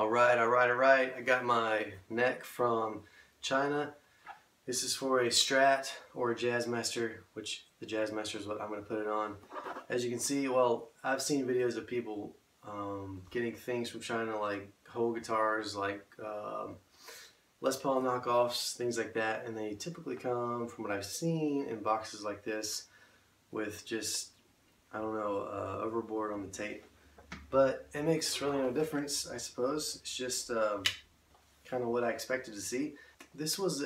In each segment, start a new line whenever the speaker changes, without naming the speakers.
Alright. I got my neck from China. This is for a Strat or a Jazzmaster, which the Jazzmaster is what I'm going to put it on. As you can see, well, I've seen videos of people getting things from China like whole guitars, like Les Paul knockoffs, things like that, and they typically come, from what I've seen, in boxes like this with just, I don't know, overboard on the tape. But it makes really no difference, I suppose. It's just kind of what I expected to see. This was,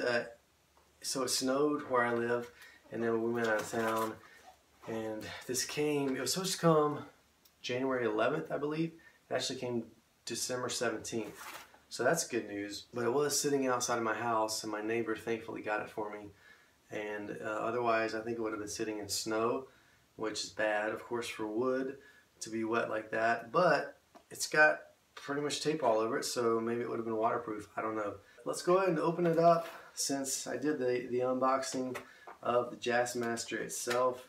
so it snowed where I live, and then we went out of town, and this came, it was supposed to come January 11th, I believe. It actually came December 17th. So that's good news. But it was sitting outside of my house, and my neighbor thankfully got it for me. And otherwise, I think it would have been sitting in snow, which is bad, of course, for wood to be wet like that. But it's got pretty much tape all over it, so maybe it would have been waterproof. I don't know. Let's go ahead and open it up. Since I did the unboxing of the Jazzmaster itself,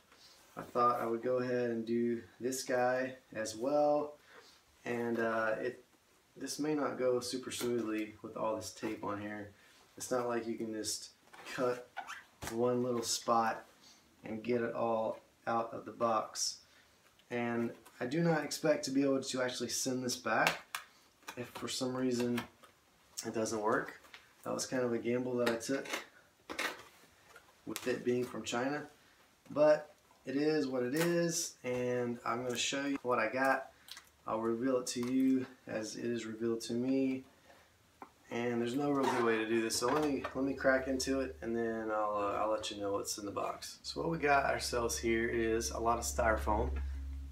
I thought I would go ahead and do this guy as well. And this may not go super smoothly with all this tape on here. It's not like you can just cut one little spot and get it all out of the box. And I do not expect to be able to actually send this back if for some reason it doesn't work. That was kind of a gamble that I took with it being from China. But it is what it is, and I'm going to show you what I got. I'll reveal it to you as it is revealed to me. And there's no real good way to do this, so let me crack into it, and then I'll let you know what's in the box. So what we got ourselves here is a lot of styrofoam.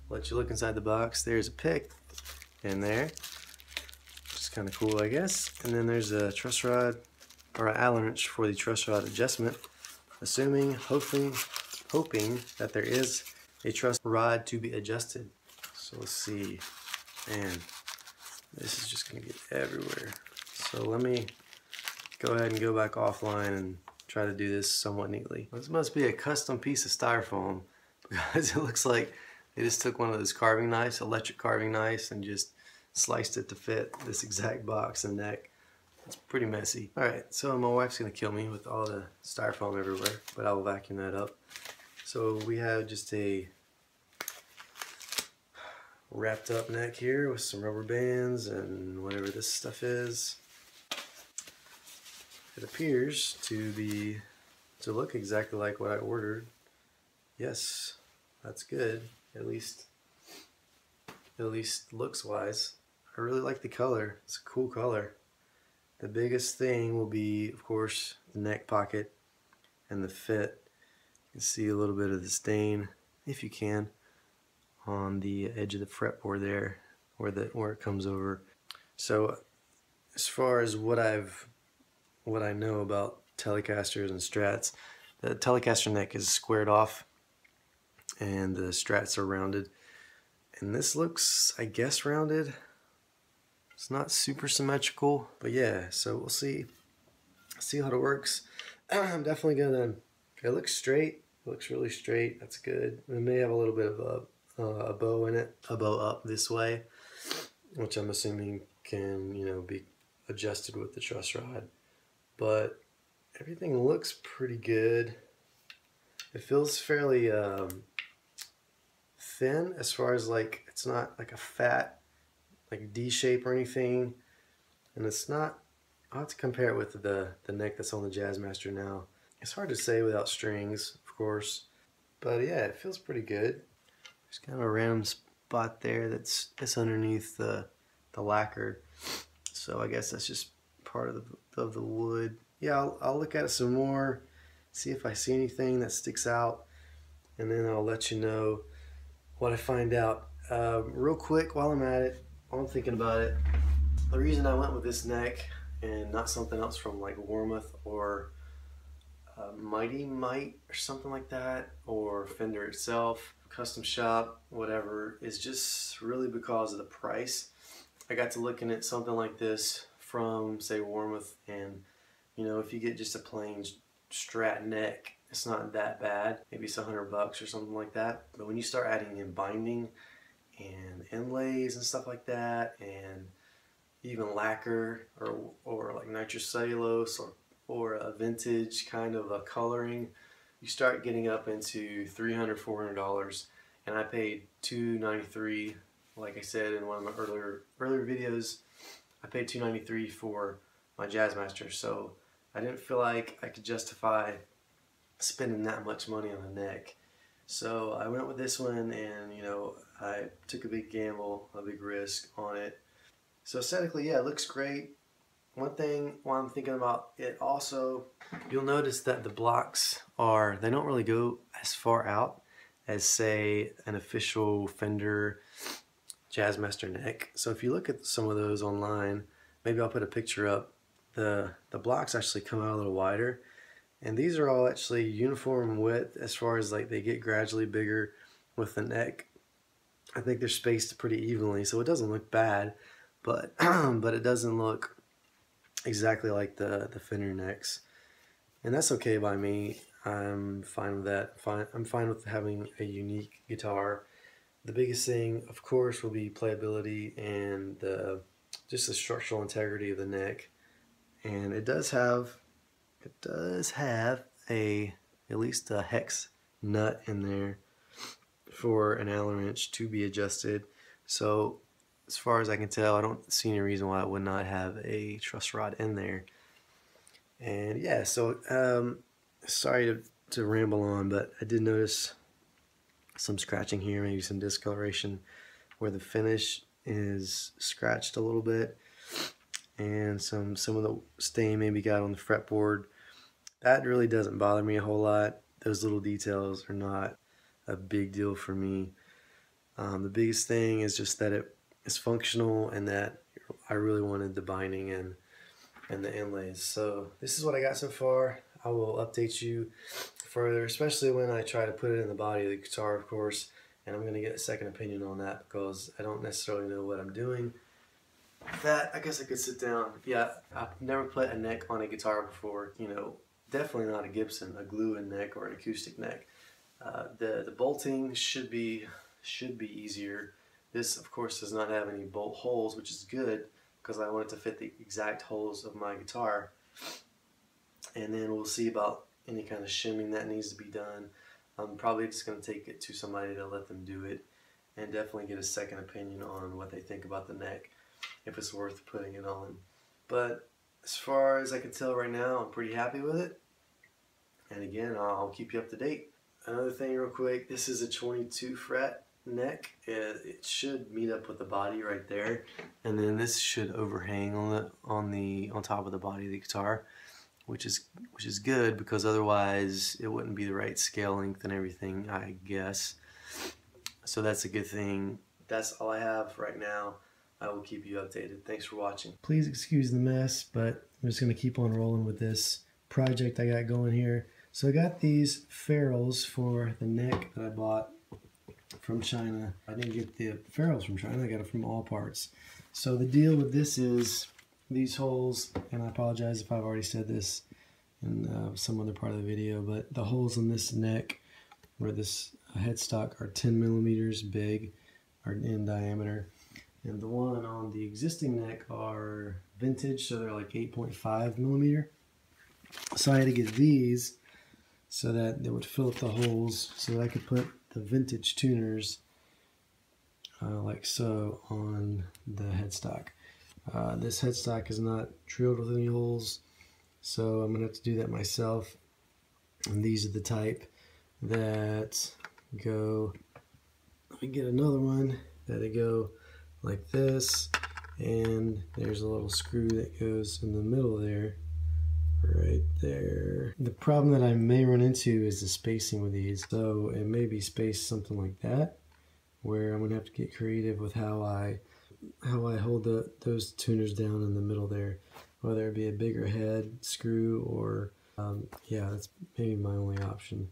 Let you look inside the box. There's a pick in there, which is kind of cool, I guess. And then there's a truss rod, or an Allen wrench for the truss rod adjustment. Hoping that there is a truss rod to be adjusted. So let's see. Man, this is just gonna get everywhere. So let me go ahead and go back offline and try to do this somewhat neatly. This must be a custom piece of styrofoam, because it looks like they just took one of those carving knives, electric carving knives, and just sliced it to fit this exact box and neck. It's pretty messy. Alright, so my wife's gonna kill me with all the styrofoam everywhere, but I'll vacuum that up. So we have just a wrapped up neck here with some rubber bands and whatever this stuff is. It appears to look exactly like what I ordered. Yes, that's good. At least looks wise. I really like the color. It's a cool color. The biggest thing will be, of course, the neck pocket and the fit. You can see a little bit of the stain, if you can, on the edge of the fretboard there, where it comes over. So, as far as what I know about Telecasters and Strats, the Telecaster neck is squared off, and the Strats are rounded. And this looks, I guess, rounded. It's not super symmetrical, but yeah, so we'll see how it works. I'm definitely gonna, it looks straight, it looks really straight, that's good. It may have a little bit of a bow in it, a bow up this way, which I'm assuming can, you know, be adjusted with the truss rod. But everything looks pretty good. It feels fairly thin, as far as like, it's not like a fat like D shape or anything, and it's not, I'll have to compare it with the neck that's on the Jazzmaster now. It's hard to say without strings, of course, but yeah, it feels pretty good. There's kind of a random spot there that's underneath the lacquer, so I guess that's just part of the wood. Yeah, I'll look at it some more, see if I see anything that sticks out, and then I'll let you know what I find out. Real quick, while I'm at it, while I'm thinking about it, the reason I went with this neck and not something else from like Warmoth or Mighty Mite or something like that, or Fender itself, Custom Shop, whatever, is just really because of the price. I got to looking at something like this from, say, Warmoth, and you know, if you get just a plain Strat neck, it's not that bad. Maybe it's $100 or something like that. But when you start adding in binding and inlays and stuff like that, and even lacquer or like nitrocellulose or a vintage kind of a coloring, you start getting up into $300, $400, and I paid $293. Like I said in one of my earlier videos, I paid $293 for my Jazzmaster, so I didn't feel like I could justify spending that much money on a neck. So I went with this one, and you know, I took a big gamble, a big risk on it. So aesthetically, yeah, it looks great. One thing while I'm thinking about it also, you'll notice that the blocks they don't really go as far out as, say, an official Fender Jazzmaster neck. So if you look at some of those online, maybe I'll put a picture up, the blocks actually come out a little wider. And these are all actually uniform width as far as like they get gradually bigger with the neck. I think they're spaced pretty evenly, so it doesn't look bad, but but it doesn't look exactly like the Fender necks. And that's okay by me. I'm fine with that. I'm fine with having a unique guitar. The biggest thing, of course, will be playability and just the structural integrity of the neck. And it does have at least a hex nut in there for an Allen wrench to be adjusted. So as far as I can tell, I don't see any reason why it would not have a truss rod in there. And yeah, so sorry to ramble on, but I did notice some scratching here, maybe some discoloration where the finish is scratched a little bit, and some of the stain maybe got on the fretboard. That really doesn't bother me a whole lot. Those little details are not a big deal for me. The biggest thing is just that it is functional and that I really wanted the binding and the inlays. So this is what I got so far. I will update you further, especially when I try to put it in the body of the guitar, of course, and I'm going to get a second opinion on that because I don't necessarily know what I'm doing. That, I guess I could sit down. Yeah, I've never put a neck on a guitar before, you know, definitely not a Gibson, a glue-in neck or an acoustic neck. The bolting should be easier. This, of course, does not have any bolt holes, which is good because I want it to fit the exact holes of my guitar. And then we'll see about any kind of shimming that needs to be done. I'm probably just going to take it to somebody to let them do it, and definitely get a second opinion on what they think about the neck, if it's worth putting it on. But as far as I can tell right now, I'm pretty happy with it. And again, I'll keep you up to date. Another thing real quick, this is a 22 fret neck. It should meet up with the body right there, and then this should overhang on top of the body of the guitar, which is good because otherwise it wouldn't be the right scale length and everything, I guess. So that's a good thing. That's all I have right now. I will keep you updated. Thanks for watching. Please excuse the mess, but I'm just going to keep on rolling with this project I got going here. So I got these ferrules for the neck that I bought from China. I didn't get the ferrules from China, I got it from All Parts. So the deal with this is these holes, and I apologize if I've already said this in some other part of the video, but the holes in this neck where this headstock are 10 millimeters big, are in diameter, and the one on the existing neck are vintage, so they're like 8.5 millimeter. So I had to get these so that they would fill up the holes so that I could put the vintage tuners like so on the headstock. This headstock is not drilled with any holes, so I'm going to have to do that myself. And these are the type that go, let me get another one, that go like this, and there's a little screw that goes in the middle there, right there. The problem that I may run into is the spacing with these, so it may be spaced something like that, where I'm going to have to get creative with how I hold those tuners down in the middle there, whether it be a bigger head screw or yeah, that's maybe my only option.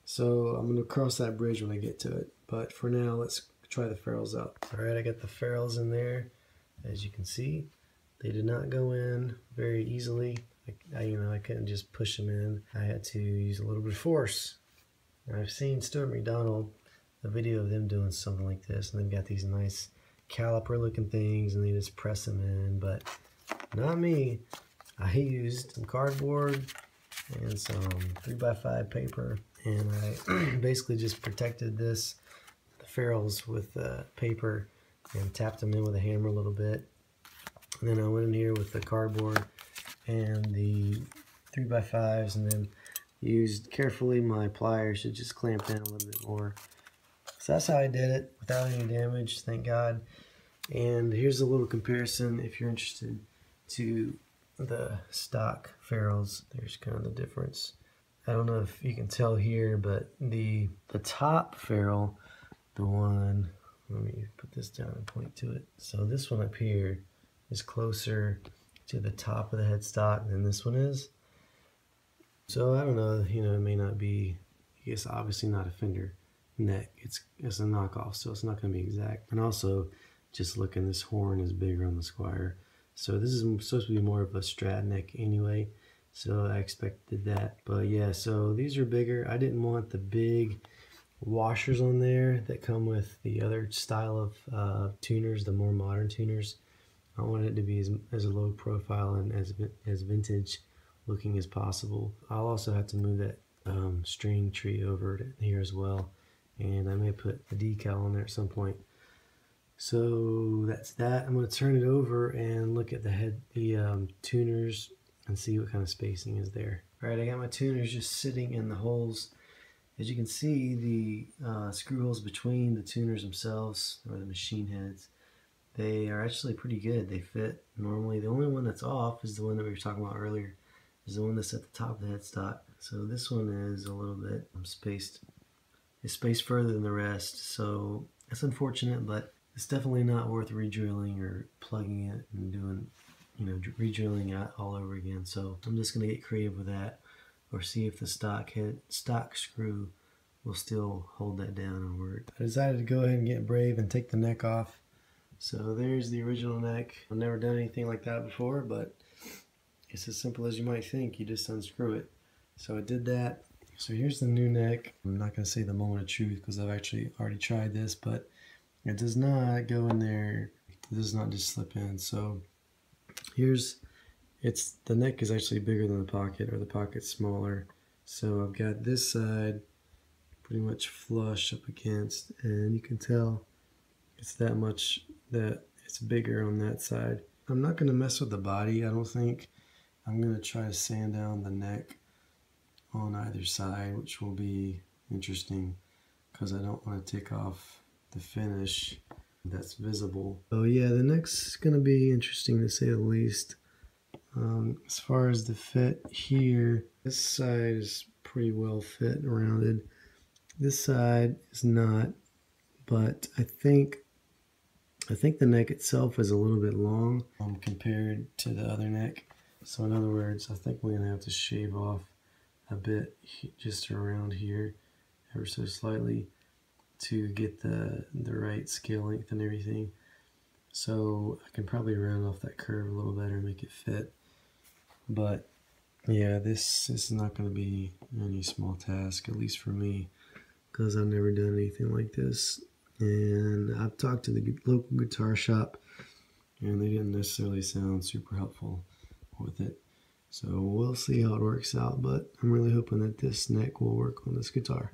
So I'm going to cross that bridge when I get to it, but for now let's try the ferrules out. Alright, I got the ferrules in there. As you can see, they did not go in very easily. I couldn't just push them in. I had to use a little bit of force. And I've seen Stuart McDonald, a video of them doing something like this, and they've got these nice caliper looking things and they just press them in, but not me. I used some cardboard and some 3x5 paper, and I basically just protected the ferrules with paper and tapped them in with a hammer a little bit. And then I went in here with the cardboard and the 3x5s, and then used carefully my pliers to just clamp down a little bit more. So that's how I did it without any damage, thank God. And here's a little comparison if you're interested to the stock ferrules. There's kind of the difference. I don't know if you can tell here, but the top ferrule, the one, let me put this down and point to it. So this one up here is closer to the top of the headstock than this one is. So I don't know, you know, it may not be, I guess obviously not a Fender neck. It's a knockoff, so it's not going to be exact. And also, just looking, this horn is bigger on the Squier. So this is supposed to be more of a Strat neck anyway, so I expected that. But yeah, so these are bigger. I didn't want the big washers on there that come with the other style of tuners, the more modern tuners. I wanted it to be as low profile and as vintage looking as possible. I'll also have to move that string tree over to here as well, and I may put a decal on there at some point. So that's that. I'm going to turn it over and look at the tuners and see what kind of spacing is there. Alright, I got my tuners just sitting in the holes. As you can see, the screw holes between the tuners themselves, or the machine heads, they are actually pretty good. They fit normally. The only one that's off is the one that we were talking about earlier, is the one that's at the top of the headstock. So this one is a little bit spaced. It's spaced further than the rest, so that's unfortunate, but it's definitely not worth re-drilling or plugging it and doing, you know, re-drilling it all over again. So I'm just going to get creative with that, or see if the stock screw will still hold that down and work. I decided to go ahead and get brave and take the neck off. So there's the original neck. I've never done anything like that before, but it's as simple as you might think. You just unscrew it. So I did that. So here's the new neck. I'm not going to say the moment of truth because I've actually already tried this, but it does not go in there. It does not just slip in. So the neck is actually bigger than the pocket, or the pocket's smaller. So I've got this side pretty much flush up against, and you can tell it's that much that it's bigger on that side. I'm not going to mess with the body, I don't think. I'm going to try to sand down the neck on either side, which will be interesting because I don't want to take off the finish that's visible. So yeah, the neck's going to be interesting to say the least. As far as the fit here, this side is pretty well fit and rounded. This side is not, but I think the neck itself is a little bit long compared to the other neck. So in other words, I think we're going to have to shave off a bit just around here, ever so slightly, to get the right scale length and everything. So I can probably round off that curve a little better and make it fit. But yeah, this is not going to be any small task, at least for me, because I've never done anything like this. And I've talked to the local guitar shop, and they didn't necessarily sound super helpful with it. So we'll see how it works out, but I'm really hoping that this neck will work on this guitar.